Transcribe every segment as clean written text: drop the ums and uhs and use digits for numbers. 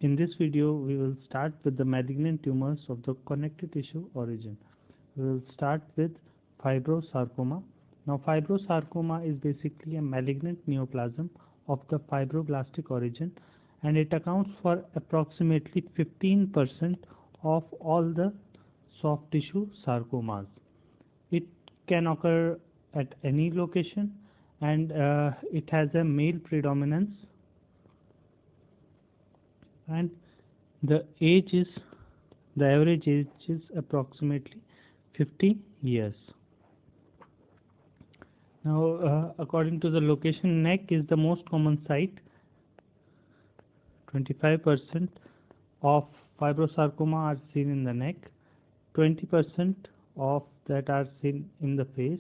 In this video, we will start with the malignant tumors of the connective tissue origin. We will start with fibrosarcoma. Now, fibrosarcoma is basically a malignant neoplasm of the fibroblastic origin, and it accounts for approximately 15% of all the soft tissue sarcomas. It can occur at any location, and it has a male predominance, and the average age is approximately 50 years. Now, according to the location, neck is the most common site. 25% of fibrosarcoma are seen in the neck, 20% of that are seen in the face.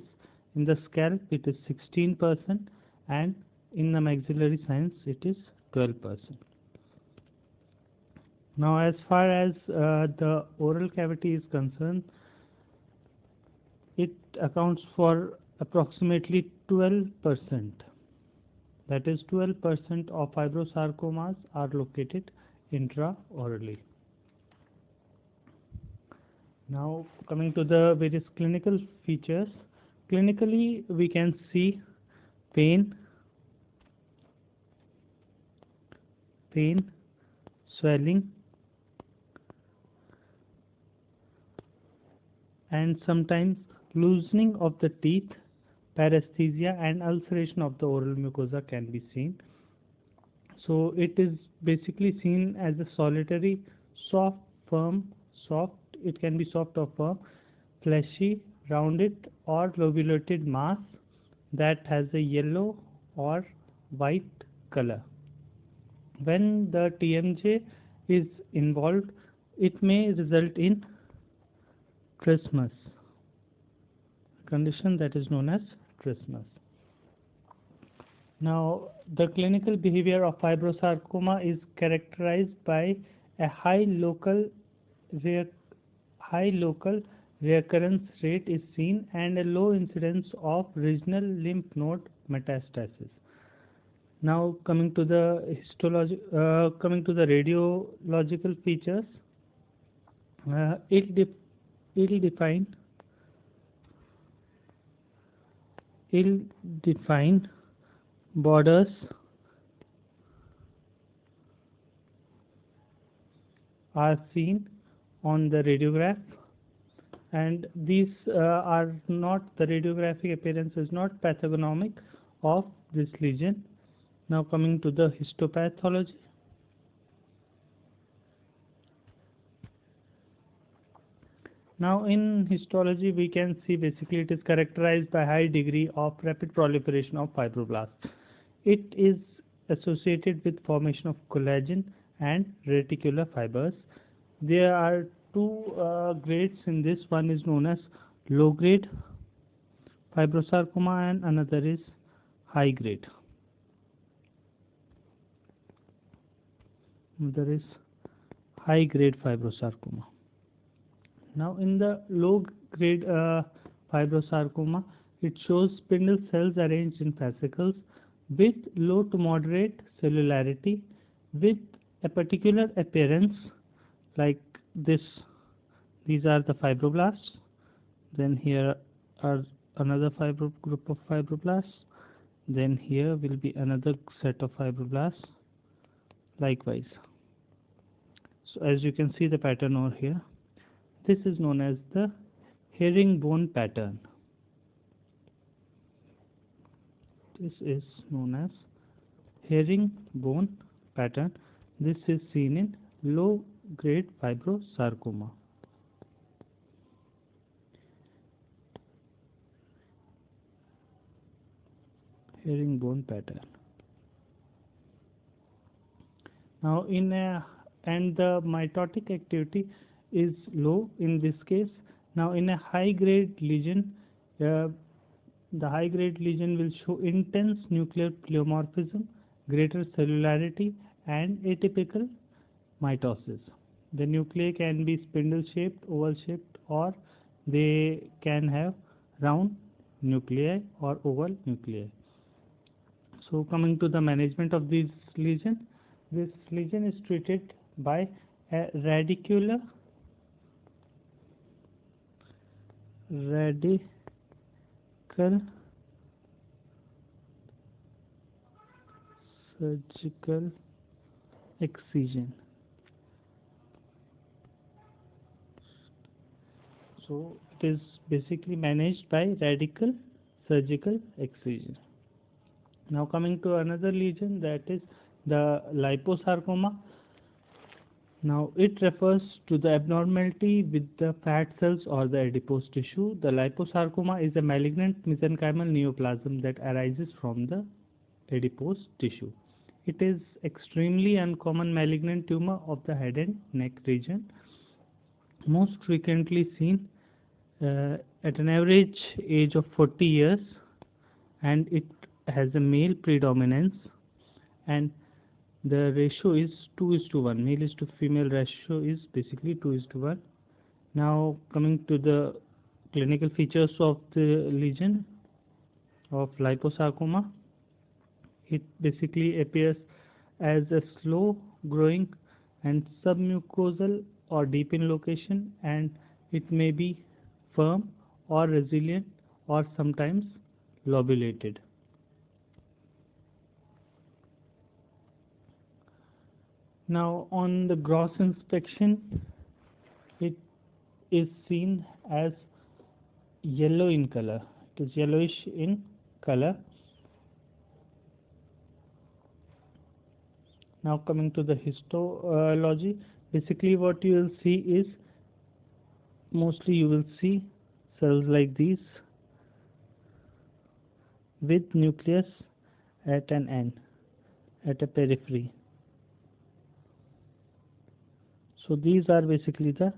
In the scalp, it is 16%, and in the maxillary sinus, it is 12%. Now, as far as the oral cavity is concerned, it accounts for approximately 12%. That is, 12% of fibrosarcomas are located intraorally. Now, coming to the various clinical features, clinically we can see pain, swelling, and sometimes loosening of the teeth, paresthesia, and ulceration of the oral mucosa can be seen. So it is basically seen as a solitary, soft, it can be soft or firm, fleshy, rounded or lobulated mass that has a yellow or white color. When the TMJ is involved, it may result in trismus, condition that is known as trismus. Now, the clinical behavior of fibrosarcoma is characterized by a high local recurrence rate is seen and a low incidence of regional lymph node metastasis. Now, coming to the radiological features, ill-defined borders are seen on the radiograph, and these are not, the radiographic appearance is not pathognomic of this lesion. Now, coming to the histopathology. Now, in histology, we can see basically it is characterized by high degree of rapid proliferation of fibroblasts. It is associated with formation of collagen and reticular fibers. There are two grades in this. One is known as low grade fibrosarcoma and another is high grade. There is high grade fibrosarcoma. Now, in the low grade fibrosarcoma, it shows spindle cells arranged in fascicles with low to moderate cellularity with a particular appearance like this. These are the fibroblasts. Then here are another group of fibroblasts. Then here will be another set of fibroblasts likewise. So as you can see the pattern over here, this is known as the herringbone pattern. This is known as herringbone pattern. This is seen in low grade fibrosarcoma. Herringbone pattern. Now, and the mitotic activity is low in this case. Now, in a high grade lesion, the high grade lesion will show intense nuclear pleomorphism, greater cellularity, and atypical mitosis. The nuclei can be spindle shaped, oval shaped, or they can have round nuclei or oval nuclei. So, coming to the management of this lesion is treated by a radical surgical excision. So it is basically managed by radical surgical excision. Now coming to another lesion, that is the liposarcoma. Now it refers to the abnormality with the fat cells or the adipose tissue. The liposarcoma is a malignant mesenchymal neoplasm that arises from the adipose tissue. It is extremely uncommon malignant tumor of the head and neck region, most frequently seen at an average age of 40 years, and it has a male predominance, and the ratio is 2:1. Male is to female ratio is basically 2:1. Now coming to the clinical features of the lesion of liposarcoma, it basically appears as a slow growing and submucosal or deep in location, and it may be firm or resilient or sometimes lobulated. Now on the gross inspection, it is seen as yellow in color. It is yellowish in color. Now coming to the histology, basically what you will see is, mostly you will see cells like these with nucleus at an end, at a periphery. So these are basically the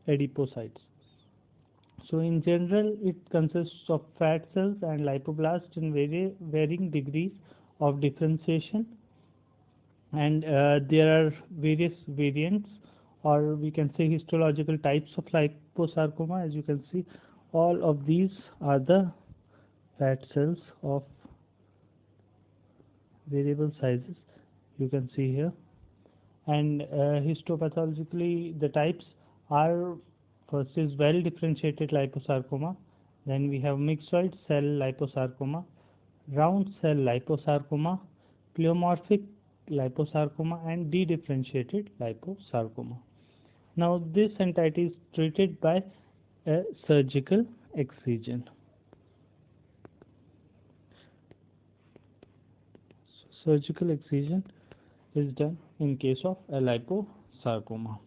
adipocytes. So in general, it consists of fat cells and lipoblast in varying degrees of differentiation, and there are various variants, or we can say histological types of liposarcoma. As you can see, all of these are the fat cells of variable sizes, you can see here. And histopathologically, the types are, first is well differentiated liposarcoma, then we have myxoid cell liposarcoma, round cell liposarcoma, pleomorphic liposarcoma, and dedifferentiated liposarcoma. Now this entity is treated by a surgical excision. Surgical excision is done in case of a liposarcoma.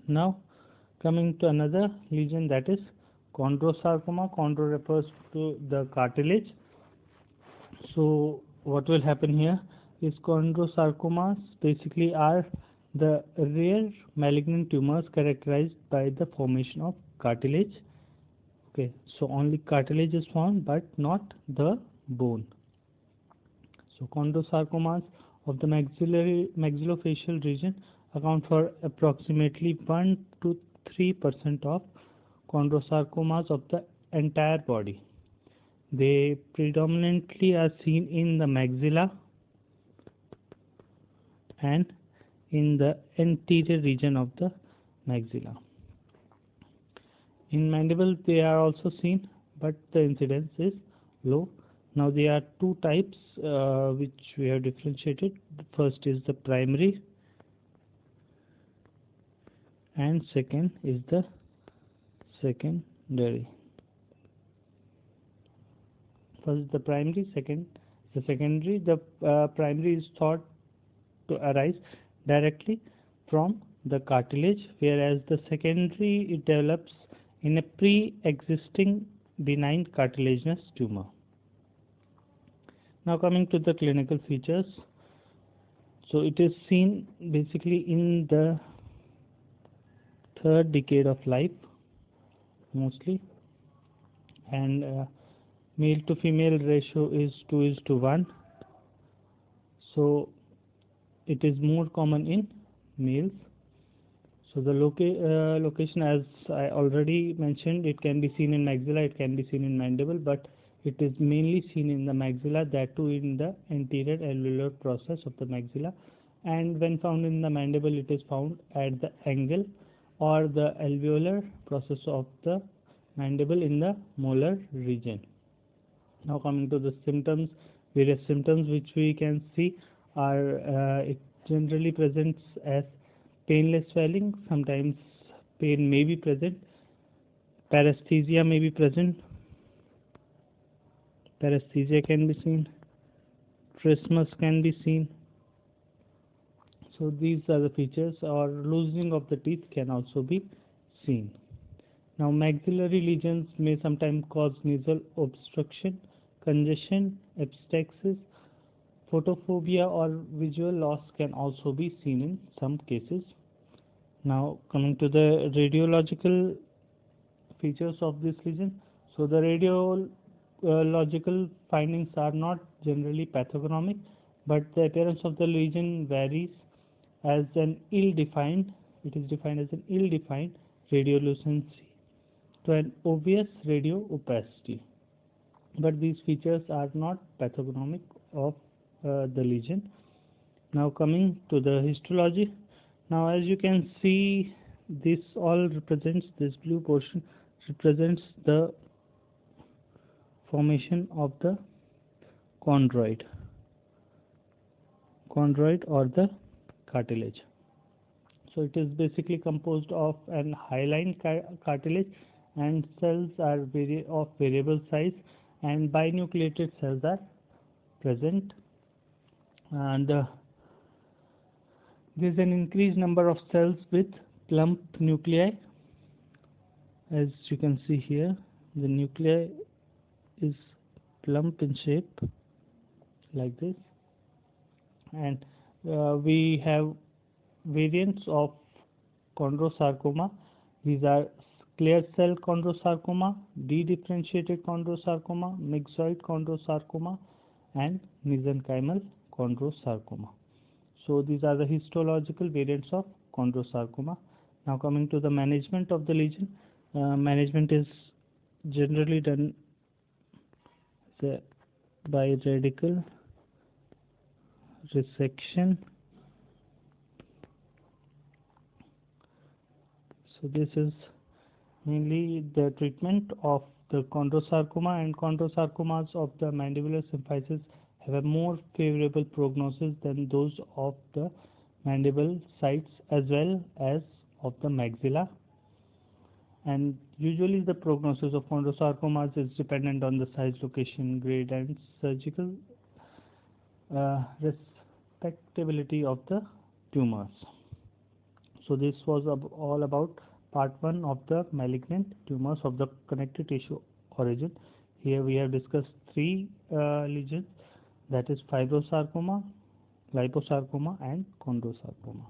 Now coming to another lesion, that is chondrosarcoma. Chondro refers to the cartilage. So what will happen here is, chondrosarcomas basically are the rare malignant tumors characterized by the formation of cartilage. Okay, so only cartilage is formed but not the bone. So chondrosarcomas of the maxillofacial region account for approximately 1 to 3% of chondrosarcomas of the entire body. They predominantly are seen in the maxilla and in the anterior region of the maxilla. In mandible they are also seen, but the incidence is low. Now there are two types which we have differentiated. The first is the primary, and second is the secondary. First the primary, second the secondary. The primary is thought to arise directly from the cartilage, whereas the secondary, it develops in a pre-existing benign cartilaginous tumor. Now coming to the clinical features, so it is seen basically in the third decade of life mostly, and male to female ratio is 2:1. So it is more common in males. So the location, as I already mentioned, it can be seen in maxilla, it can be seen in mandible, but it is mainly seen in the maxilla, that too in the anterior alveolar process of the maxilla, and when found in the mandible, it is found at the angle or the alveolar process of the mandible in the molar region. Now coming to the symptoms, various symptoms which we can see are it generally presents as painless swelling. Sometimes pain may be present, paresthesia may be present, paresthesia can be seen, trismus can be seen. So these are the features, or loosening of the teeth can also be seen. Now maxillary lesions may sometimes cause nasal obstruction, congestion, epistaxis, photophobia or visual loss can also be seen in some cases. Now coming to the radiological features of this lesion. So the radiological findings are not generally pathognomic, but the appearance of the lesion varies as an ill-defined, it is defined as an ill-defined radiolucency to an obvious radio opacity. But these features are not pathognomic of the lesion. Now coming to the histology. Now as you can see, this all represents, this blue portion represents the formation of the chondroid or the cartilage. So it is basically composed of an hyaline cartilage, and cells are of variable size, and binucleated cells are present, and there is an increased number of cells with plump nuclei. As you can see here, the nuclei is plump in shape like this, and we have variants of chondrosarcoma. These are clear cell chondrosarcoma, dedifferentiated chondrosarcoma, myxoid chondrosarcoma, and mesenchymal chondrosarcoma. So these are the histological variants of chondrosarcoma. Now coming to the management of the lesion. Management is generally done by radical resection. So this is mainly the treatment of the chondrosarcoma, and chondrosarcomas of the mandibular symphysis have a more favorable prognosis than those of the mandible sites as well as of the maxilla. And usually the prognosis of chondrosarcomas is dependent on the size, location, grade, and surgical respectability of the tumors. So this was all about part 1 of the malignant tumors of the connective tissue origin. Here we have discussed 3 lesions, that is fibrosarcoma, liposarcoma, and chondrosarcoma.